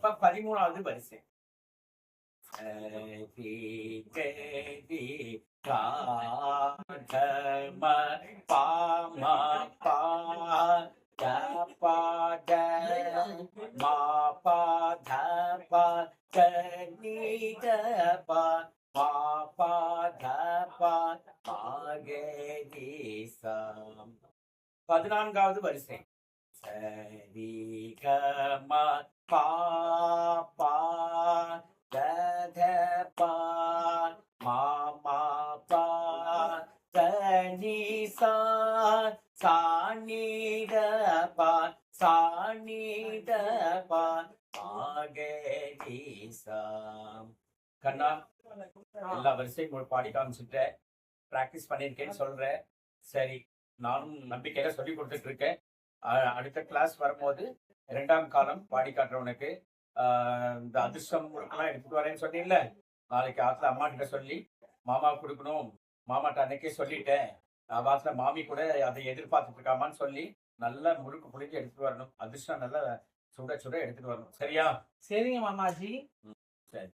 அப்ப 13வது வரிசை. சரி கரி காம பாம பா த பா த மா பா த பா த நீ த பா மா பா த பா மா கே தி சா. 14வது வரிசை. சரி க ம பா பா த த பா மா மா பா த நீ சா சா நீ த பா சா நீ த பா மா கே தி சா. கண்ணா, எல்லா வரிசையும் பாடி காமிச்சுட்டேன், பிராக்டிஸ் பண்ணியிருக்கேன்னு சொல்றேன். சரி, நானும் நம்பிக்கையில சொல்லி கொடுத்துட்டு இருக்கேன். அடுத்த கிளாஸ் வரும்போது 2ஆம் காலம் பாடி காட்டுறவனுக்கு இந்த அதிர்ஷ்டம் முறுக்கெல்லாம் எடுத்துட்டு வரேன்னு சொன்னீங்கல்ல, நாளைக்கு ஆத்துல அம்மா கிட்ட சொல்லி மாமா கொடுக்கணும், மாமாட்ட அன்னைக்கே சொல்லிட்டேன், வாசல மாமி கூட அதை எதிர்பார்த்துட்டு இருக்காமான்னு சொல்லி நல்லா முறுக்கு புளிஞ்சு எடுத்துட்டு வரணும். அதிர்ஷ்டம் நல்லா சுட சுட எடுத்துட்டு வரணும். சரியா? சரிங்க மாமாஜி. சரி.